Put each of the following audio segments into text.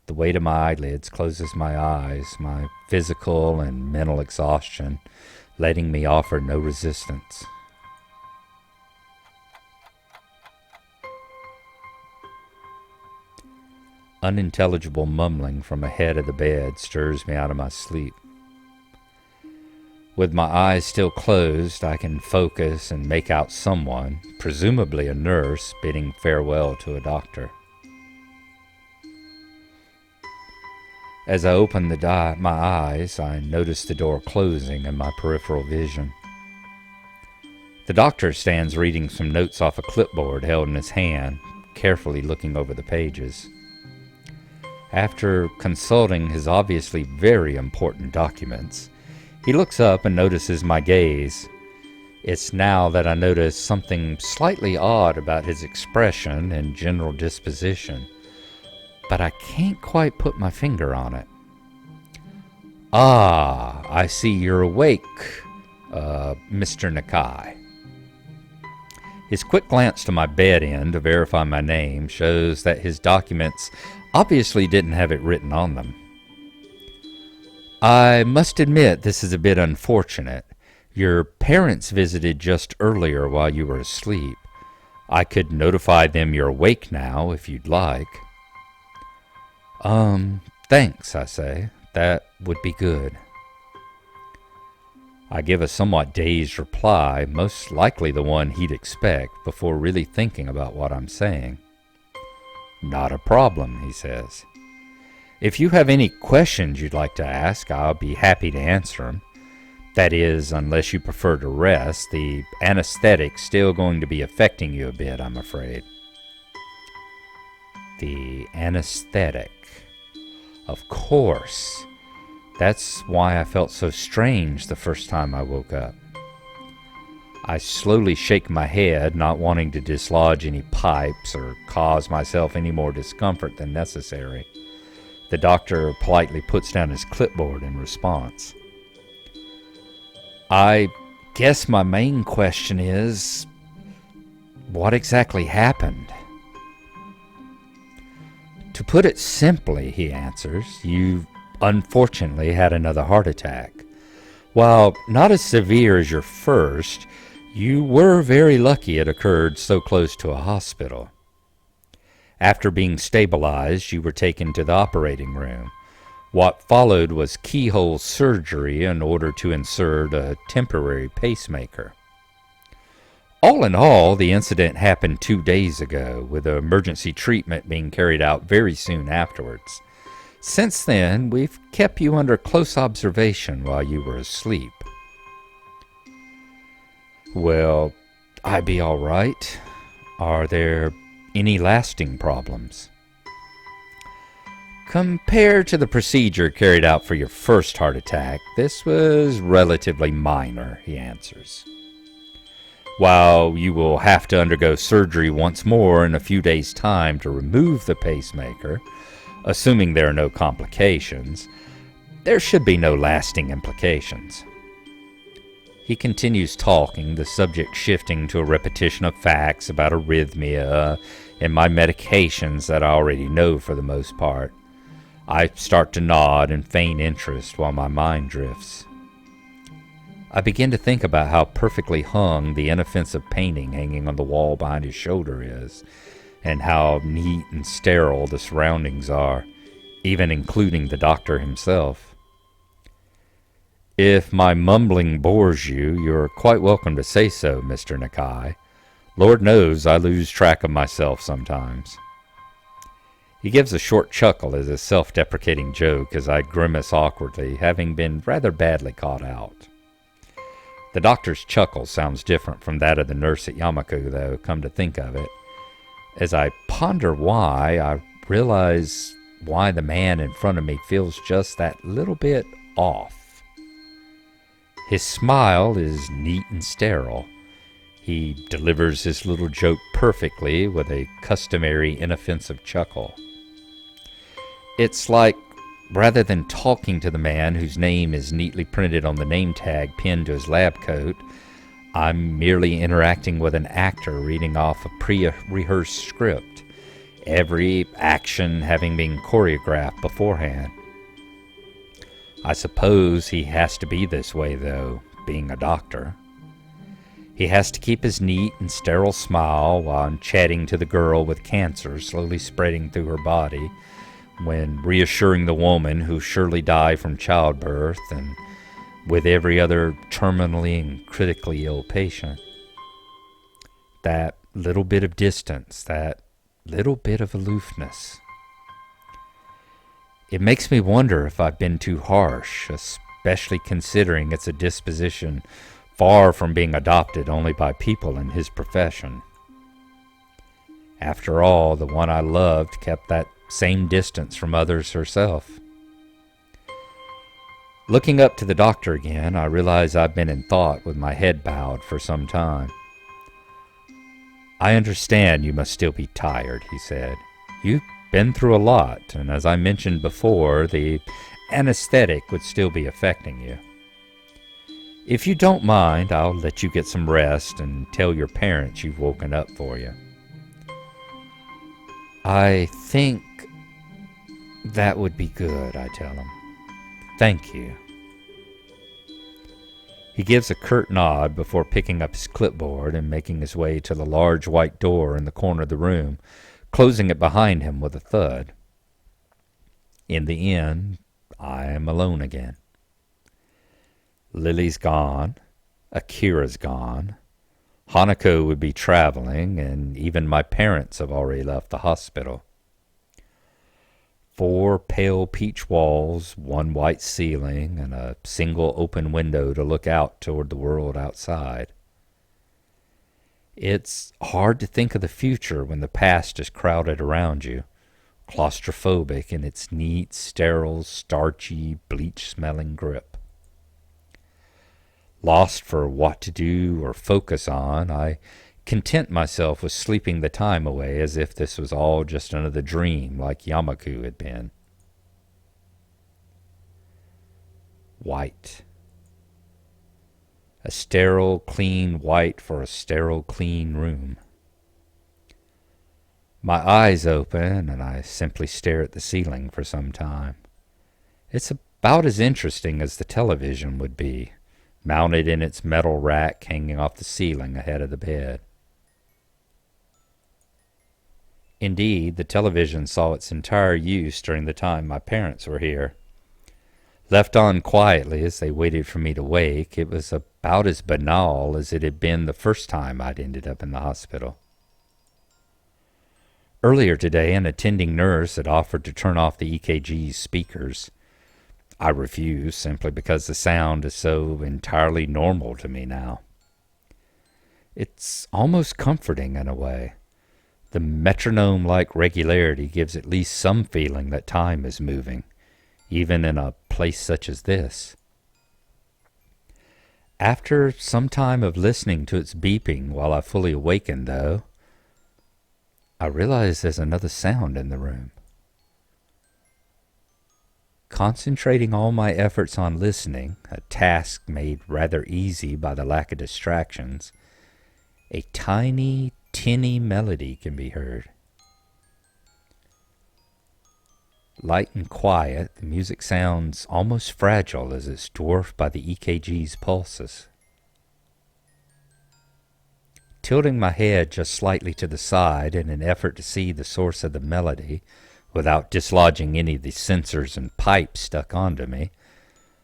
The weight of my eyelids closes my eyes, my physical and mental exhaustion letting me offer no resistance. Unintelligible mumbling from ahead of the bed stirs me out of my sleep. With my eyes still closed, I can focus and make out someone, presumably a nurse, bidding farewell to a doctor. As I open my eyes, I notice the door closing in my peripheral vision. The doctor stands reading some notes off a clipboard held in his hand, carefully looking over the pages. After consulting his obviously very important documents, he looks up and notices my gaze. It's now that I notice something slightly odd about his expression and general disposition, but I can't quite put my finger on it. "Ah, I see you're awake, Mr. Nakai." His quick glance to my bed end to verify my name shows that his documents obviously didn't have it written on them. "I must admit this is a bit unfortunate. Your parents visited just earlier while you were asleep. I could notify them you're awake now if you'd like." Thanks, I say. That would be good." I give a somewhat dazed reply, most likely the one he'd expect, before really thinking about what I'm saying. "Not a problem," he says. "If you have any questions you'd like to ask, I'll be happy to answer them. That is, unless you prefer to rest. The anesthetic's still going to be affecting you a bit, I'm afraid." The anesthetic. Of course. That's why I felt so strange the first time I woke up. I slowly shake my head, not wanting to dislodge any pipes or cause myself any more discomfort than necessary. The doctor politely puts down his clipboard in response. "I guess my main question is, what exactly happened?" "To put it simply," he answers, "you unfortunately had another heart attack. While not as severe as your first, you were very lucky it occurred so close to a hospital. After being stabilized, you were taken to the operating room. What followed was keyhole surgery in order to insert a temporary pacemaker. All in all, the incident happened 2 days ago, with emergency treatment being carried out very soon afterwards. Since then, we've kept you under close observation while you were asleep." "Will I be all right? Are there any lasting problems?" "Compared to the procedure carried out for your first heart attack, this was relatively minor," he answers. "While you will have to undergo surgery once more in a few days' time to remove the pacemaker, assuming there are no complications, there should be no lasting implications." He continues talking, the subject shifting to a repetition of facts about arrhythmia and my medications that I already know for the most part. I start to nod and feign interest while my mind drifts. I begin to think about how perfectly hung the inoffensive painting hanging on the wall behind his shoulder is, and how neat and sterile the surroundings are, even including the doctor himself. "If my mumbling bores you, you're quite welcome to say so, Mr. Nakai. Lord knows I lose track of myself sometimes." He gives a short chuckle as a self-deprecating joke as I grimace awkwardly, having been rather badly caught out. The doctor's chuckle sounds different from that of the nurse at Yamaku, though, come to think of it. As I ponder why, I realize why the man in front of me feels just that little bit off. His smile is neat and sterile. He delivers his little joke perfectly with a customary inoffensive chuckle. It's like, rather than talking to the man whose name is neatly printed on the name tag pinned to his lab coat, I'm merely interacting with an actor reading off a pre-rehearsed script, every action having been choreographed beforehand. I suppose he has to be this way, though, being a doctor. He has to keep his neat and sterile smile while chatting to the girl with cancer slowly spreading through her body, when reassuring the woman who surely die from childbirth and with every other terminally and critically ill patient. That little bit of distance, that little bit of aloofness. It makes me wonder if I've been too harsh, especially considering it's a disposition far from being adopted only by people in his profession. After all, the one I loved kept that same distance from others herself. Looking up to the doctor again, I realize I've been in thought with my head bowed for some time. I understand you must still be tired, he said. You've been through a lot, and as I mentioned before, the anesthetic would still be affecting you. If you don't mind, I'll let you get some rest and tell your parents you've woken up for you. I think that would be good, I tell him. Thank you. He gives a curt nod before picking up his clipboard and making his way to the large white door in the corner of the room, closing it behind him with a thud. In the end, I am alone again. Lily's gone, Akira's gone, Hanako would be traveling, and even my parents have already left the hospital. 4 pale peach walls, 1 white ceiling, and a single open window to look out toward the world outside. It's hard to think of the future when the past is crowded around you, claustrophobic in its neat, sterile, starchy, bleach-smelling grip. Lost for what to do or focus on, I content myself with sleeping the time away as if this was all just another dream like Yamaku had been. White. A sterile, clean white for a sterile, clean room. My eyes open and I simply stare at the ceiling for some time. It's about as interesting as the television would be, mounted in its metal rack hanging off the ceiling ahead of the bed. Indeed, the television saw its entire use during the time my parents were here. Left on quietly as they waited for me to wake, it was about as banal as it had been the first time I'd ended up in the hospital. Earlier today, an attending nurse had offered to turn off the EKG's speakers. I refused simply because the sound is so entirely normal to me now. It's almost comforting in a way. The metronome-like regularity gives at least some feeling that time is moving, even in a place such as this. After some time of listening to its beeping while I fully awakened, though, I realize there's another sound in the room. Concentrating all my efforts on listening, a task made rather easy by the lack of distractions, a tiny, tinny melody can be heard. Light and quiet, the music sounds almost fragile as it's dwarfed by the EKG's pulses. Tilting my head just slightly to the side in an effort to see the source of the melody, without dislodging any of the sensors and pipes stuck onto me,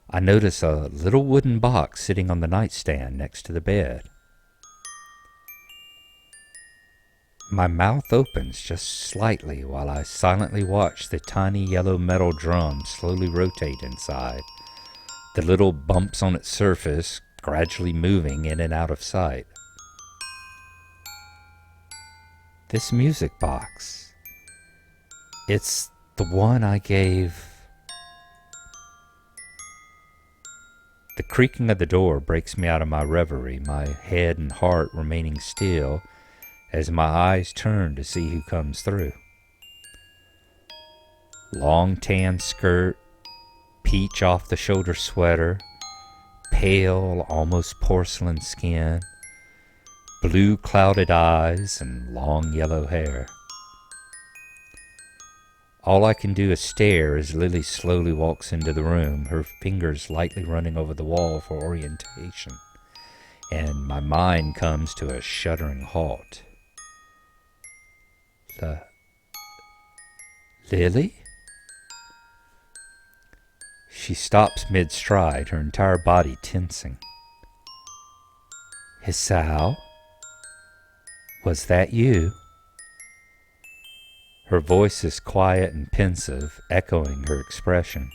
I notice a little wooden box sitting on the nightstand next to the bed. My mouth opens just slightly while I silently watch the tiny yellow metal drum slowly rotate inside, the little bumps on its surface gradually moving in and out of sight. This music box, it's the one I gave. The creaking of the door breaks me out of my reverie, my head and heart remaining still as my eyes turn to see who comes through. Long tan skirt, peach off-the-shoulder sweater, pale, almost porcelain skin, blue clouded eyes, and long yellow hair. All I can do is stare as Lily slowly walks into the room, her fingers lightly running over the wall for orientation, and my mind comes to a shuddering halt. Lily? She stops mid-stride, her entire body tensing. Hisao? Was that you? Her voice is quiet and pensive, echoing her expression.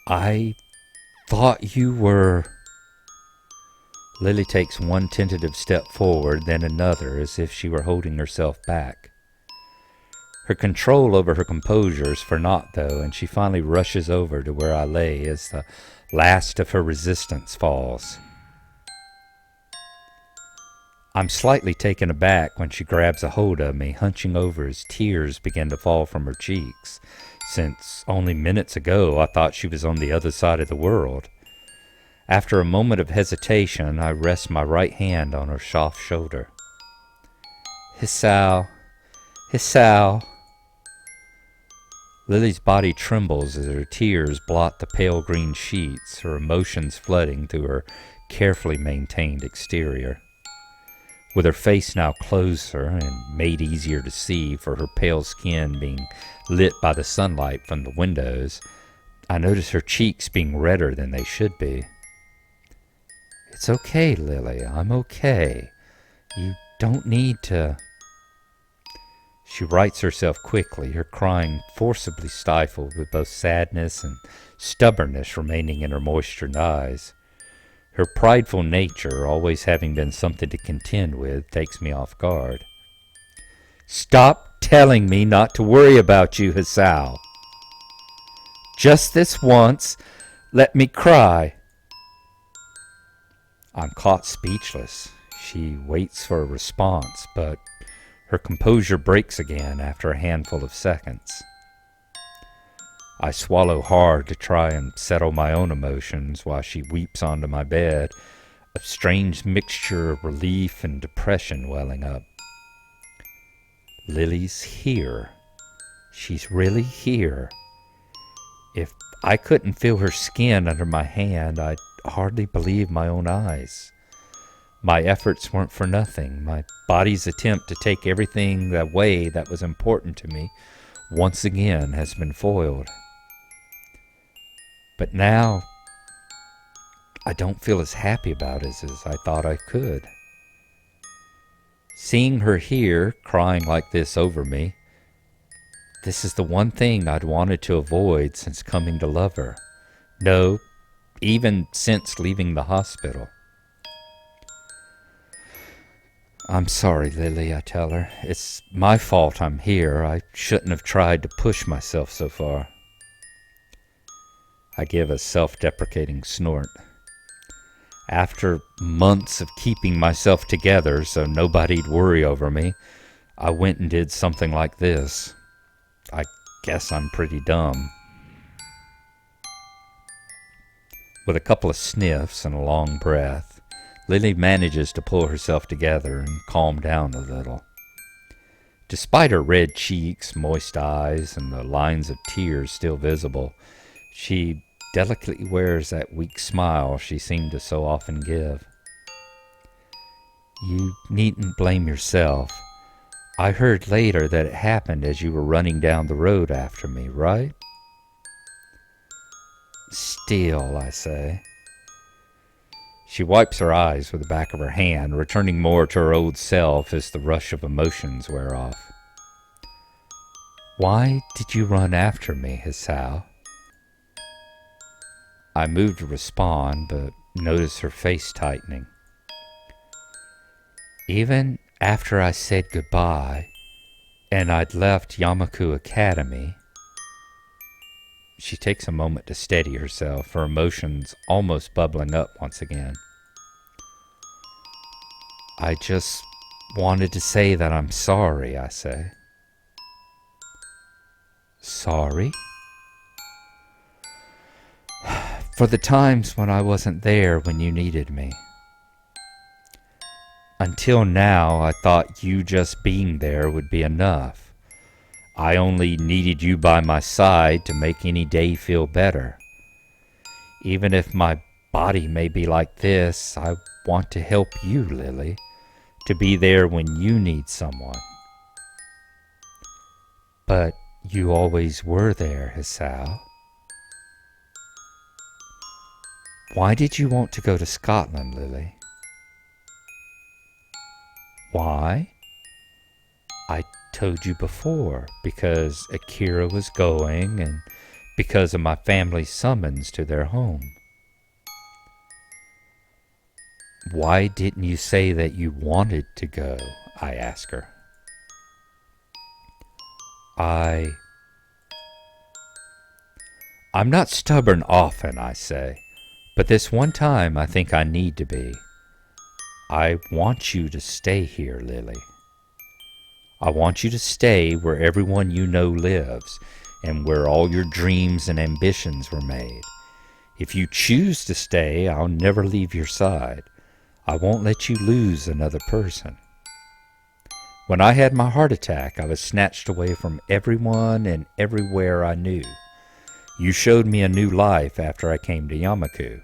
I thought you were... Lily takes one tentative step forward, then another, as if she were holding herself back. Her control over her composure is for naught, though, and she finally rushes over to where I lay as the last of her resistance falls. I'm slightly taken aback when she grabs a hold of me, hunching over as tears begin to fall from her cheeks, since only minutes ago I thought she was on the other side of the world. After a moment of hesitation, I rest my right hand on her soft shoulder. Hisao. Lily's body trembles as her tears blot the pale green sheets, her emotions flooding through her carefully maintained exterior. With her face now closer and made easier to see for her pale skin being lit by the sunlight from the windows, I notice her cheeks being redder than they should be. It's okay, Lily. I'm okay. You don't need to... She rights herself quickly, her crying forcibly stifled with both sadness and stubbornness remaining in her moistured eyes. Her prideful nature, always having been something to contend with, takes me off guard. Stop telling me not to worry about you, Hisao. Just this once, let me cry. I'm caught speechless. She waits for a response, but her composure breaks again after a handful of seconds. I swallow hard to try and settle my own emotions while she weeps onto my bed, a strange mixture of relief and depression welling up. Lily's here. She's really here. If I couldn't feel her skin under my hand, I'd hardly believe my own eyes. My efforts weren't for nothing. My body's attempt to take everything away that was important to me once again has been foiled. But now, I don't feel as happy about it as I thought I could. Seeing her here, crying like this over me, this is the one thing I'd wanted to avoid since coming to love her. No, even since leaving the hospital. I'm sorry, Lily, I tell her. It's my fault I'm here. I shouldn't have tried to push myself so far. I give a self-deprecating snort. After months of keeping myself together so nobody'd worry over me, I went and did something like this. I guess I'm pretty dumb. With a couple of sniffs and a long breath, Lily manages to pull herself together and calm down a little. Despite her red cheeks, moist eyes, and the lines of tears still visible, she delicately wears that weak smile she seemed to so often give. You needn't blame yourself. I heard later that it happened as you were running down the road after me, right? Still, I say. She wipes her eyes with the back of her hand, returning more to her old self as the rush of emotions wear off. Why did you run after me, Hisao? I move to respond, but notice her face tightening. Even after I said goodbye, and I'd left Yamaku Academy, she takes a moment to steady herself, her emotions almost bubbling up once again. I just wanted to say that I'm sorry, I say. Sorry? For the times when I wasn't there when you needed me. Until now, I thought you just being there would be enough. I only needed you by my side to make any day feel better. Even if my body may be like this, I want to help you, Lilly, to be there when you need someone. But you always were there, Hisao. Why did you want to go to Scotland, Lilly? Why? I told you before, because Akira was going and because of my family's summons to their home. Why didn't you say that you wanted to go? I asked her. I'm not stubborn often, I say, but this one time I think I need to be. I want you to stay here, Lilly. I want you to stay where everyone you know lives and where all your dreams and ambitions were made. If you choose to stay, I'll never leave your side. I won't let you lose another person. When I had my heart attack, I was snatched away from everyone and everywhere I knew. You showed me a new life after I came to Yamaku.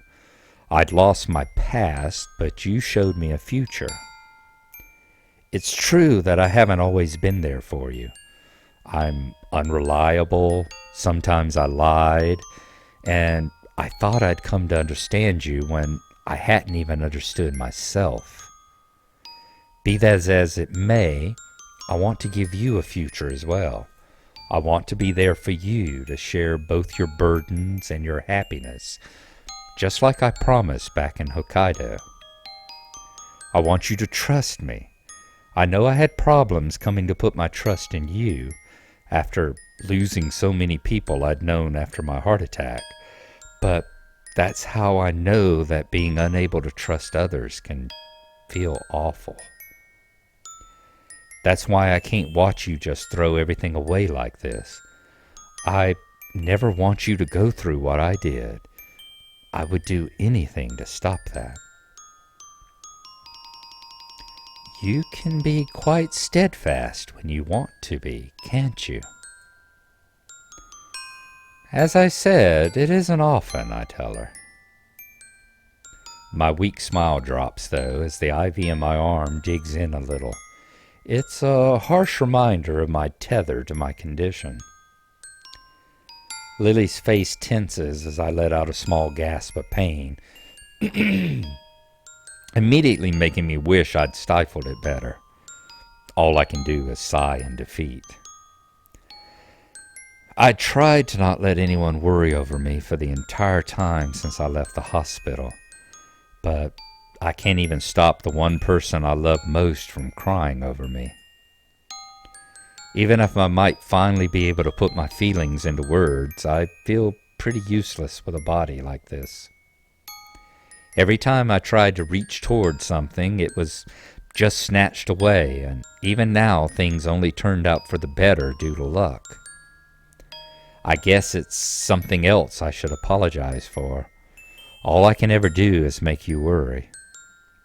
I'd lost my past, but you showed me a future. It's true that I haven't always been there for you. I'm unreliable, sometimes I lied, and I thought I'd come to understand you when I hadn't even understood myself. Be that as it may, I want to give you a future as well. I want to be there for you to share both your burdens and your happiness, just like I promised back in Hokkaido. I want you to trust me. I know I had problems coming to put my trust in you after losing so many people I'd known after my heart attack, but that's how I know that being unable to trust others can feel awful. That's why I can't watch you just throw everything away like this. I never want you to go through what I did. I would do anything to stop that. You can be quite steadfast when you want to be, can't you? As I said, it isn't often, I tell her. My weak smile drops, though, as the IV in my arm digs in a little. It's a harsh reminder of my tether to my condition. Lily's face tenses as I let out a small gasp of pain, immediately making me wish I'd stifled it better. All I can do is sigh in defeat. I tried to not let anyone worry over me for the entire time since I left the hospital, but I can't even stop the one person I love most from crying over me. Even if I might finally be able to put my feelings into words, I feel pretty useless with a body like this. Every time I tried to reach toward something, it was just snatched away, and even now things only turned out for the better due to luck. I guess it's something else I should apologize for. All I can ever do is make you worry.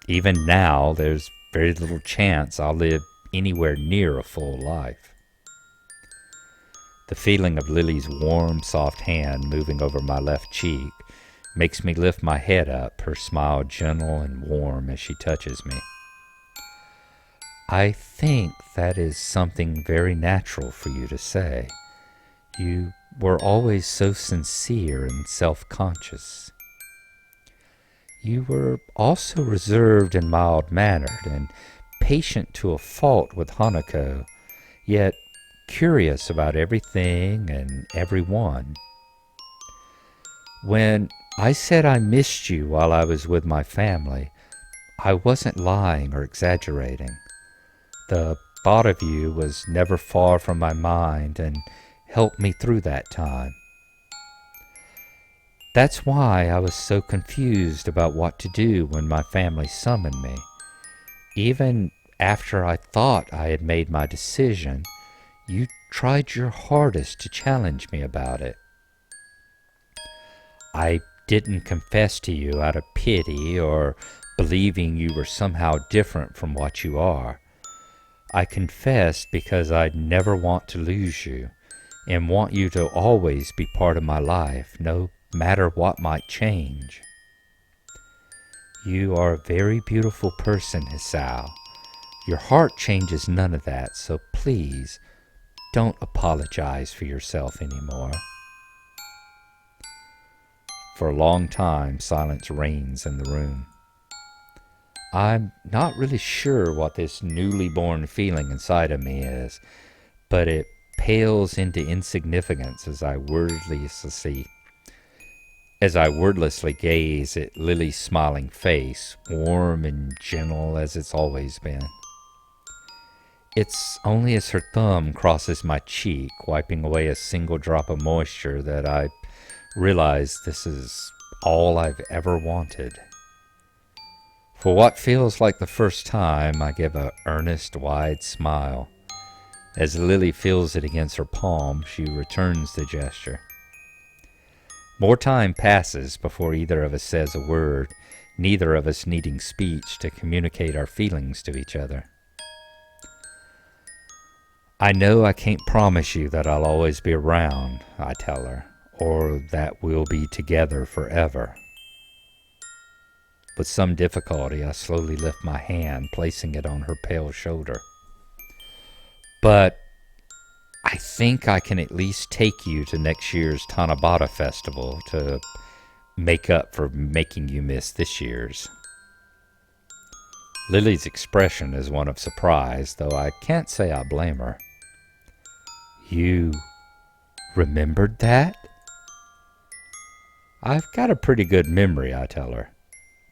Even now, there's very little chance I'll live anywhere near a full life. The feeling of Lily's warm, soft hand moving over my left cheek makes me lift my head up, her smile gentle and warm as she touches me. I think that is something very natural for you to say. You were always so sincere and self-conscious. You were also reserved and mild-mannered and patient to a fault with Hanako, yet curious about everything and everyone. When I said I missed you while I was with my family, I wasn't lying or exaggerating. The thought of you was never far from my mind and helped me through that time. That's why I was so confused about what to do when my family summoned me. Even after I thought I had made my decision, you tried your hardest to challenge me about it. I didn't confess to you out of pity or believing you were somehow different from what you are. I confessed because I never want to lose you and want you to always be part of my life, no matter what might change. You are a very beautiful person, Hisao. Your heart changes none of that, so please don't apologize for yourself anymore. For a long time, silence reigns in the room. I'm not really sure what this newly born feeling inside of me is, but it pales into insignificance as I wordlessly gaze at Lily's smiling face, warm and gentle as it's always been. It's only as her thumb crosses my cheek, wiping away a single drop of moisture, that I realize this is all I've ever wanted. For what feels like the first time, I give an earnest, wide smile. As Lily feels it against her palm, she returns the gesture. More time passes before either of us says a word, neither of us needing speech to communicate our feelings to each other. I know I can't promise you that I'll always be around, I tell her, or that we'll be together forever. With some difficulty, I slowly lift my hand, placing it on her pale shoulder. But I think I can at least take you to next year's Tanabata festival to make up for making you miss this year's. Lily's expression is one of surprise, though I can't say I blame her. You remembered that? I've got a pretty good memory, I tell her.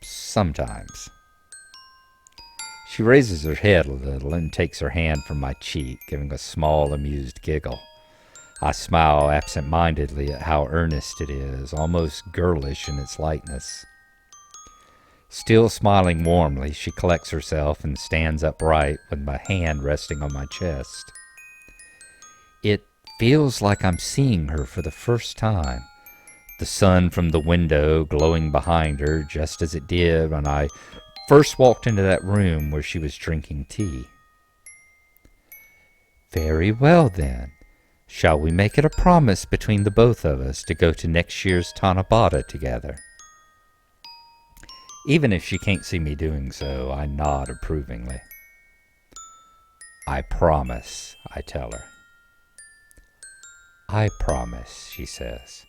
Sometimes. She raises her head a little and takes her hand from my cheek, giving a small, amused giggle. I smile absent-mindedly at how earnest it is, almost girlish in its lightness. Still smiling warmly, she collects herself and stands upright with my hand resting on my chest. It feels like I'm seeing her for the first time. The sun from the window glowing behind her just as it did when I first walked into that room where she was drinking tea. Very well then. Shall we make it a promise between the both of us to go to next year's Tanabata together? Even if she can't see me doing so, I nod approvingly. I promise, I tell her. I promise, she says.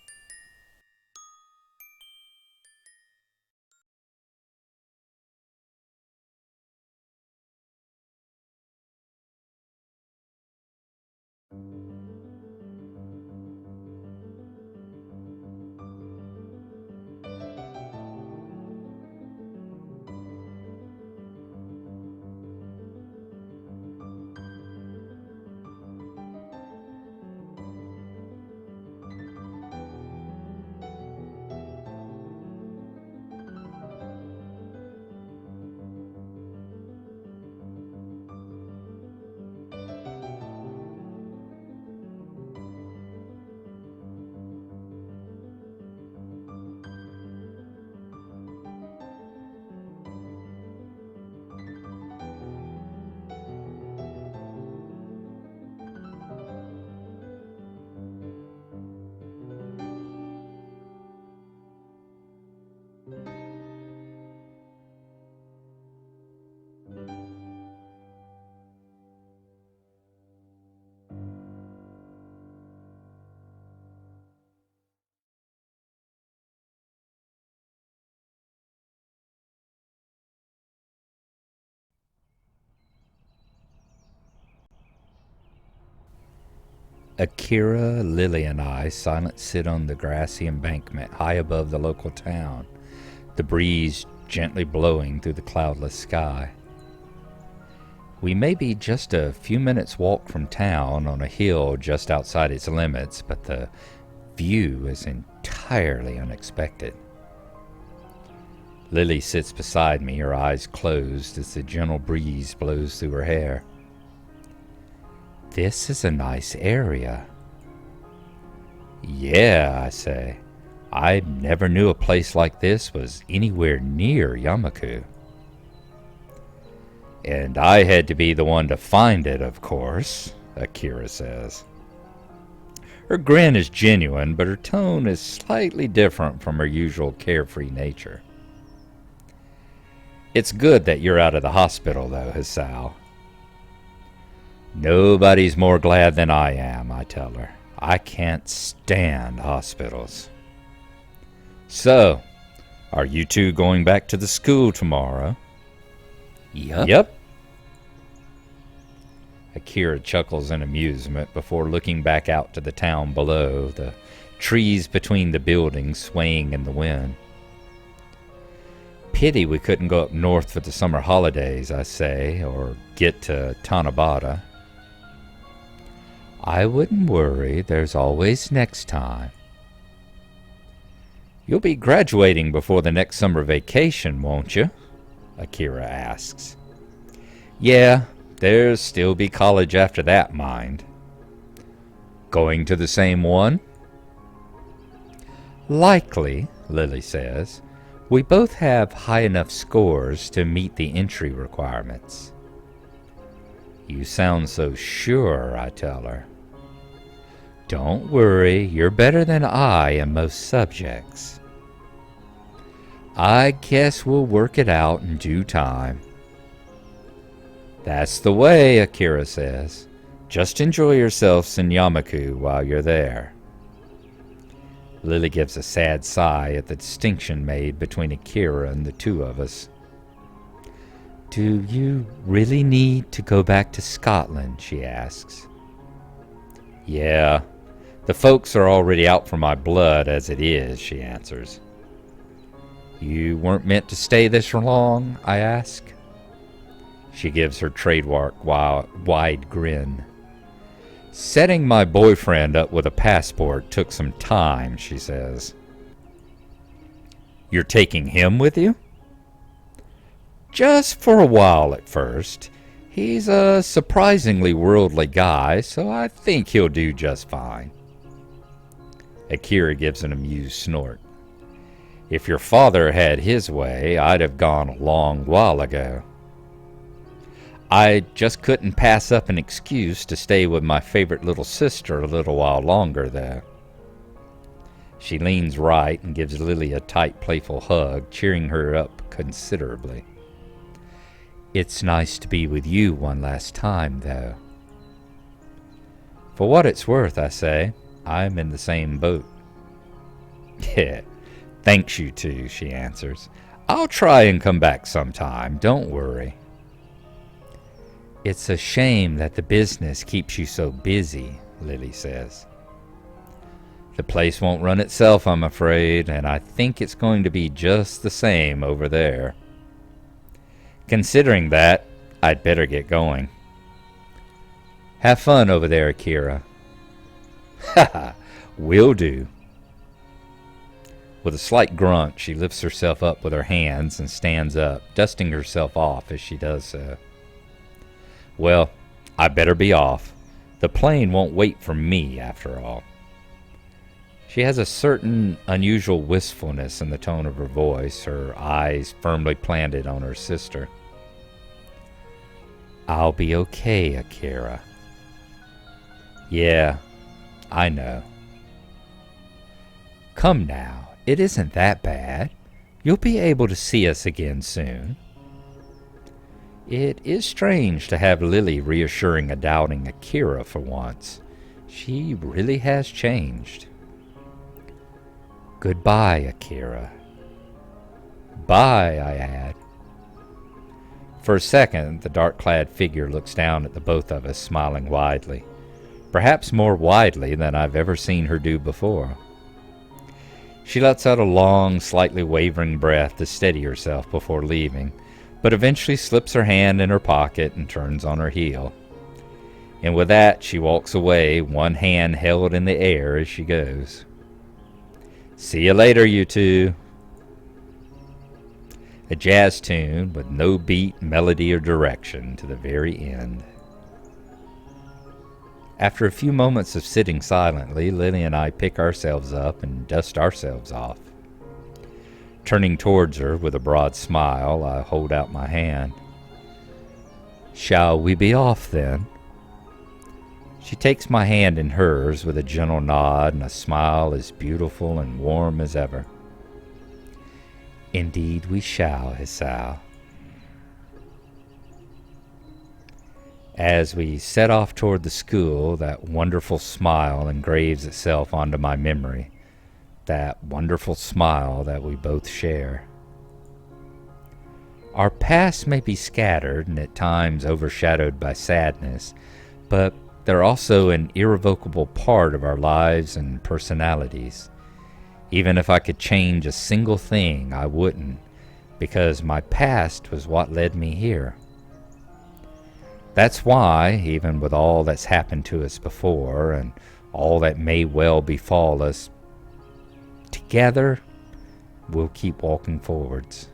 Akira, Lily, and I silent sit on the grassy embankment high above the local town, the breeze gently blowing through the cloudless sky. We may be just a few minutes' walk from town on a hill just outside its limits, but the view is entirely unexpected. Lily sits beside me, her eyes closed as the gentle breeze blows through her hair. This is a nice area. Yeah, I say. I never knew a place like this was anywhere near Yamaku. And I had to be the one to find it, of course, Akira says. Her grin is genuine, but her tone is slightly different from her usual carefree nature. It's good that you're out of the hospital, though, Hisao. Nobody's more glad than I am, I tell her. I can't stand hospitals. So, are you two going back to the school tomorrow? Yep. Akira chuckles in amusement before looking back out to the town below, the trees between the buildings swaying in the wind. Pity we couldn't go up north for the summer holidays, I say, or get to Tanabata. I wouldn't worry, there's always next time. You'll be graduating before the next summer vacation, won't you? Akira asks. Yeah, there'll still be college after that, mind. Going to the same one? Likely, Lilly says. We both have high enough scores to meet the entry requirements. You sound so sure, I tell her. Don't worry, you're better than I in most subjects. I guess we'll work it out in due time. That's the way, Akira says. Just enjoy yourselves in Yamaku while you're there. Lilly gives a sad sigh at the distinction made between Akira and the two of us. Do you really need to go back to Scotland, she asks. Yeah, the folks are already out for my blood as it is, she answers. You weren't meant to stay this long, I ask. She gives her trademark wide grin. Setting my boyfriend up with a passport took some time, she says. You're taking him with you? Just for a while at first. He's a surprisingly worldly guy, so I think he'll do just fine. Akira gives an amused snort. If your father had his way, I'd have gone a long while ago. I just couldn't pass up an excuse to stay with my favorite little sister a little while longer, though. She leans right and gives Lilly a tight, playful hug, cheering her up considerably. It's nice to be with you one last time, though. For what it's worth, I say, I'm in the same boat. Yeah, thanks you two, she answers. I'll try and come back sometime, don't worry. It's a shame that the business keeps you so busy, Lilly says. The place won't run itself, I'm afraid, and I think it's going to be just the same over there. Considering that, I'd better get going. Have fun over there, Akira. Haha, will do. With a slight grunt, she lifts herself up with her hands and stands up, dusting herself off as she does so. Well, I better be off. The plane won't wait for me, after all. She has a certain unusual wistfulness in the tone of her voice, her eyes firmly planted on her sister. I'll be okay, Akira. Yeah, I know. Come now, it isn't that bad. You'll be able to see us again soon. It is strange to have Lilly reassuring a doubting Akira for once. She really has changed. Goodbye, Akira. Bye, I add. For a second, the dark-clad figure looks down at the both of us, smiling widely. Perhaps more widely than I've ever seen her do before. She lets out a long, slightly wavering breath to steady herself before leaving, but eventually slips her hand in her pocket and turns on her heel. And with that, she walks away, one hand held in the air as she goes. See you later, you two. A jazz tune with no beat, melody, or direction to the very end. After a few moments of sitting silently, Lilly and I pick ourselves up and dust ourselves off. Turning towards her with a broad smile, I hold out my hand. Shall we be off then? She takes my hand in hers with a gentle nod and a smile as beautiful and warm as ever. Indeed we shall, Hisao. As we set off toward the school, that wonderful smile engraves itself onto my memory. That wonderful smile that we both share. Our pasts may be scattered and at times overshadowed by sadness, but they're also an irrevocable part of our lives and personalities. Even if I could change a single thing, I wouldn't, because my past was what led me here. That's why, even with all that's happened to us before and all that may well befall us, together we'll keep walking forwards.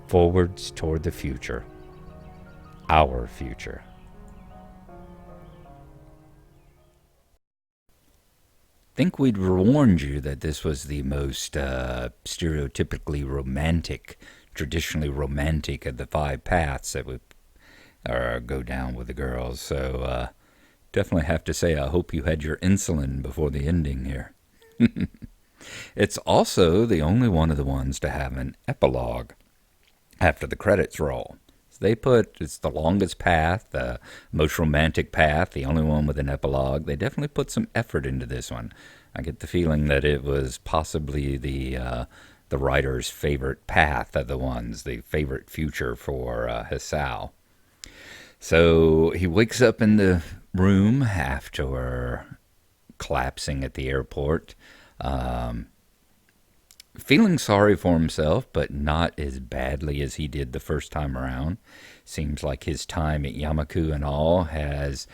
Forwards toward the future. Our future. Think we'd warned you that this was the most stereotypically romantic, traditionally romantic of the 5 paths that would go down with the girls. So definitely have to say I hope you had your insulin before the ending here. It's also the only one of the ones to have an epilogue after the credits roll. They put, it's the longest path, the most romantic path, the only one with an epilogue. They definitely put some effort into this one. I get the feeling that it was possibly the writer's favorite path of the ones, the favorite future for Hisao. So he wakes up in the room after collapsing at the airport. Feeling sorry for himself, but not as badly as he did the first time around. Seems like his time at Yamaku and all has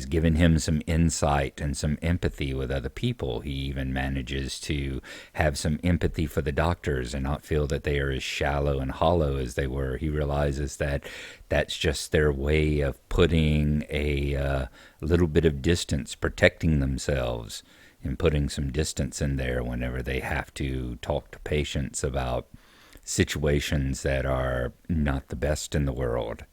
given him some insight and some empathy with other people. He even manages to have some empathy for the doctors and not feel that they are as shallow and hollow as they were. He realizes that that's just their way of putting a little bit of distance, protecting themselves, and putting some distance in there whenever they have to talk to patients about situations that are not the best in the world,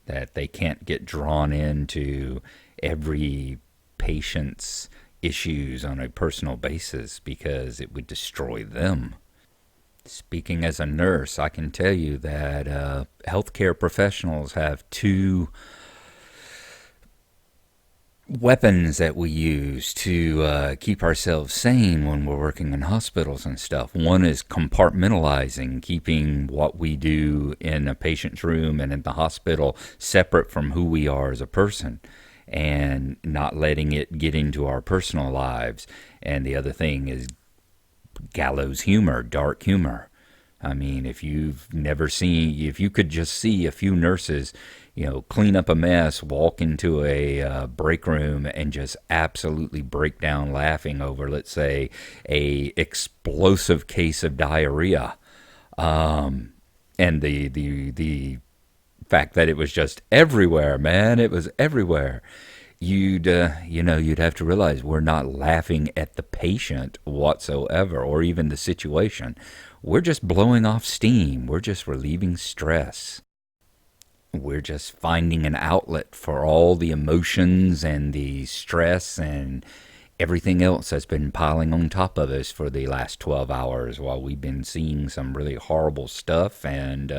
that they can't get drawn into every patient's issues on a personal basis because it would destroy them. Speaking as a nurse, I can tell you that healthcare professionals have 2 weapons that we use to keep ourselves sane when we're working in hospitals and stuff. One is compartmentalizing, keeping what we do in a patient's room and in the hospital separate from who we are as a person and not letting it get into our personal lives. And the other thing is gallows humor, dark humor. I mean, if you could just see a few nurses, clean up a mess, walk into a break room and just absolutely break down laughing over, let's say, a explosive case of diarrhea, and the fact that it was just everywhere, man, it was everywhere. You'd have to realize we're not laughing at the patient whatsoever, or even the situation. We're just blowing off steam. We're just relieving stress. We're just finding an outlet for all the emotions and the stress and everything else that's been piling on top of us for the last 12 hours while we've been seeing some really horrible stuff and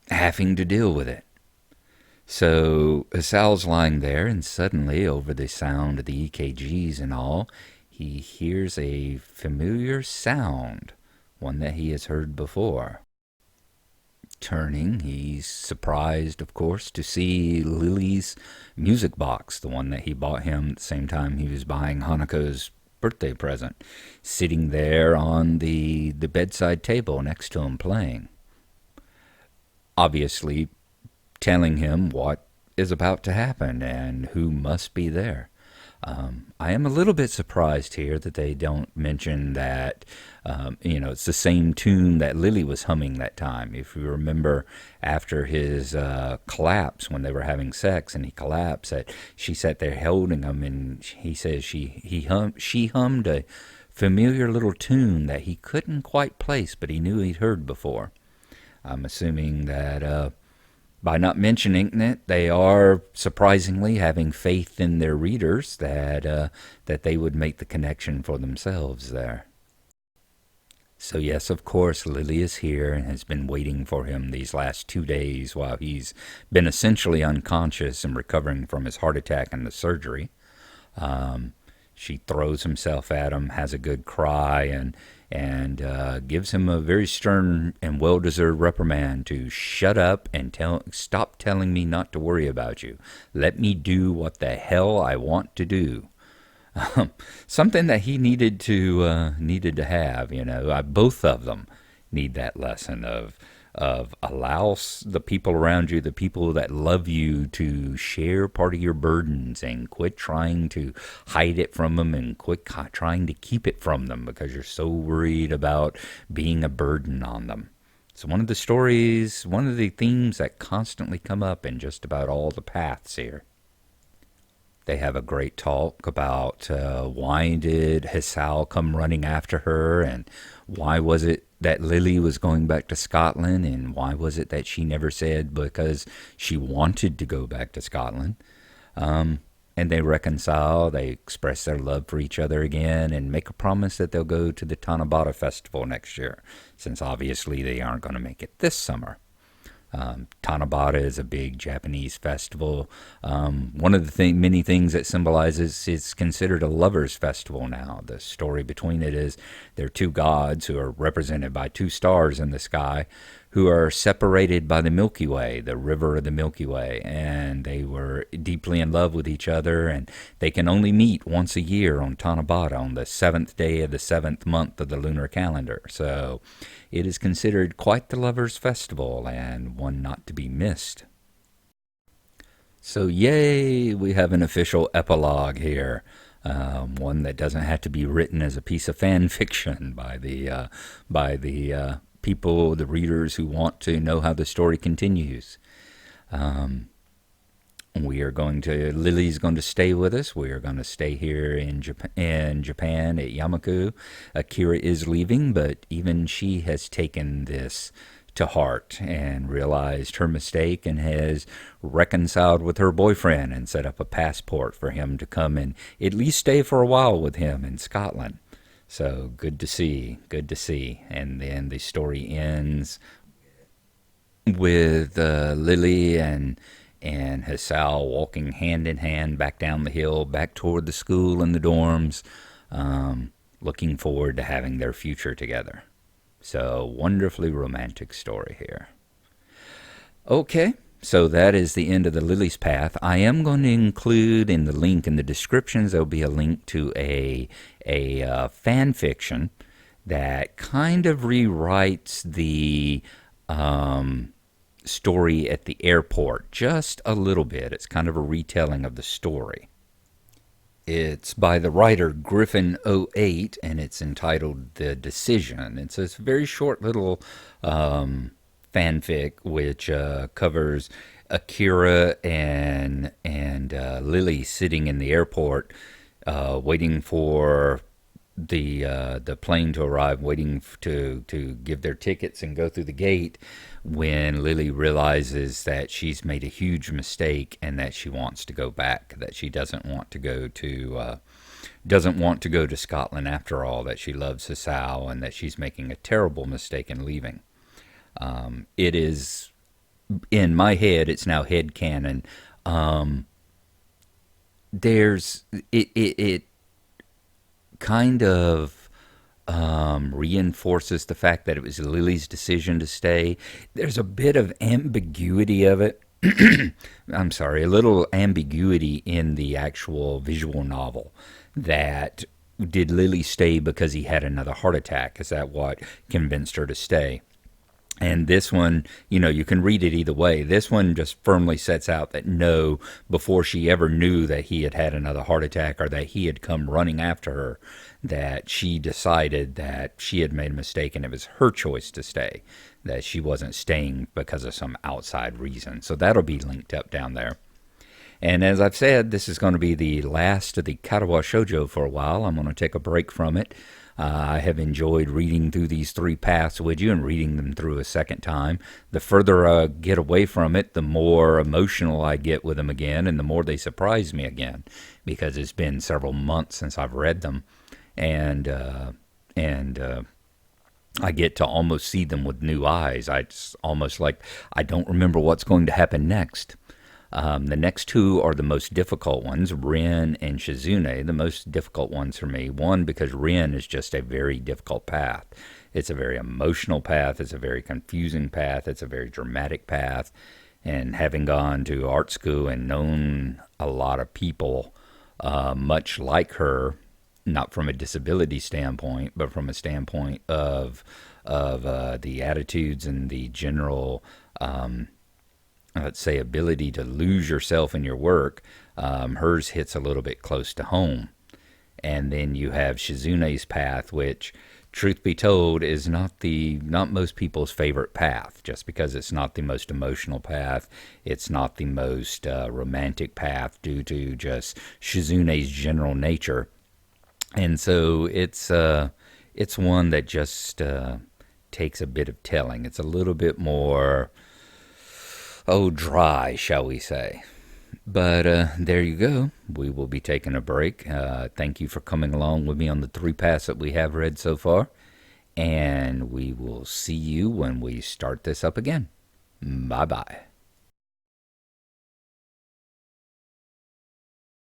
having to deal with it. So Sal's lying there, and suddenly, over the sound of the EKGs and all, he hears a familiar sound, one that he has heard before. Turning, he's surprised, of course, to see Lilly's music box, the one that he bought him at the same time he was buying Hanako's birthday present, sitting there on the bedside table next to him playing. Obviously, telling him what is about to happen and who must be there. I am a little bit surprised here that they don't mention that, it's the same tune that Lilly was humming that time. If you remember, after his collapse, when they were having sex and he collapsed, that she sat there holding him, and he says she hummed a familiar little tune that he couldn't quite place, but he knew he'd heard before. I'm assuming that by not mentioning it, they are surprisingly having faith in their readers that they would make the connection for themselves there. So yes, of course, Lily is here and has been waiting for him these last 2 days while he's been essentially unconscious and recovering from his heart attack and the surgery. Um, she throws himself at him, has a good cry, and gives him a very stern and well-deserved reprimand to shut up and stop telling me not to worry about you. Let me do what the hell I want to do. Something that he needed to have. Both of them need that lesson of allow the people around you, the people that love you, to share part of your burdens and quit trying to hide it from them and quit trying to keep it from them because you're so worried about being a burden on them. So one of the themes that constantly come up in just about all the paths here. They have a great talk about why did Hisao come running after her, and why was it that Lily was going back to Scotland, and why was it that she never said because she wanted to go back to Scotland. And they reconcile, they express their love for each other again, and make a promise that they'll go to the Tanabata Festival next year, since obviously they aren't going to make it this summer. Tanabata is a big Japanese festival. One of the many things it symbolizes, it's considered a lover's festival now. The story between it is there are two gods who are represented by two stars in the sky who are separated by the Milky Way, the river of the Milky Way, and they were deeply in love with each other, and they can only meet once a year on Tanabata, on the seventh day of the seventh month of the lunar calendar. So it is considered quite the lover's festival, and one not to be missed. So yay, we have an official epilogue here. One that doesn't have to be written as a piece of fan fiction by the people, the readers who want to know how the story continues. Lily's going to stay with us. We are going to stay here in Japan at Yamaku. Akira is leaving, but even she has taken this to heart and realized her mistake and has reconciled with her boyfriend and set up a passport for him to come and at least stay for a while with him in Scotland. So good to see, good to see. And then the story ends with Lily and Hisao walking hand in hand back down the hill, back toward the school and the dorms, looking forward to having their future together. So wonderfully romantic story here. Okay, so that is the end of the Lily's Path. I am going to include in the link in the descriptions, there'll be a link to a fan fiction that kind of rewrites the story at the airport just a little bit. It's kind of a retelling of the story. It's by the writer Griffin08, and it's entitled The Decision. It's a very short little fanfic which covers Akira and Lily sitting in the airport, waiting for the plane to arrive, waiting to give their tickets and go through the gate, when Lily realizes that she's made a huge mistake and that she wants to go back, that she doesn't want to go to Scotland after all, that she loves Hisao and that she's making a terrible mistake in leaving. It is, in my head, it's now headcanon. It kind of reinforces the fact that it was Lily's decision to stay. There's a bit of ambiguity of it. I'm sorry, a little ambiguity in the actual visual novel. That did Lily stay because he had another heart attack? Is that what convinced her to stay? And this one, you can read it either way. This one just firmly sets out that no, before she ever knew that he had had another heart attack or that he had come running after her, that she decided that she had made a mistake and it was her choice to stay, that she wasn't staying because of some outside reason. So that'll be linked up down there. And as I've said, this is going to be the last of the Katawa Shoujo for a while. I'm going to take a break from it. I have enjoyed reading through these three paths with you and reading them through a second time. The further I get away from it, the more emotional I get with them again, and the more they surprise me again, because it's been several months since I've read them, and I get to almost see them with new eyes. It's almost like I don't remember what's going to happen next. The next two are the most difficult ones, Rin and Shizune, the most difficult ones for me. One, because Rin is just a very difficult path. It's a very emotional path. It's a very confusing path. It's a very dramatic path. And having gone to art school and known a lot of people much like her, not from a disability standpoint, but from a standpoint of the attitudes and the general let's say, ability to lose yourself in your work, hers hits a little bit close to home. And then you have Shizune's path, which, truth be told, is not most people's favorite path. Just because it's not the most emotional path, it's not the most romantic path due to just Shizune's general nature. And so it's one that just takes a bit of telling. It's a little bit more dry, shall we say. But there you go. We will be taking a break. Thank you for coming along with me on the three paths that we have read so far. And we will see you when we start this up again. Bye-bye.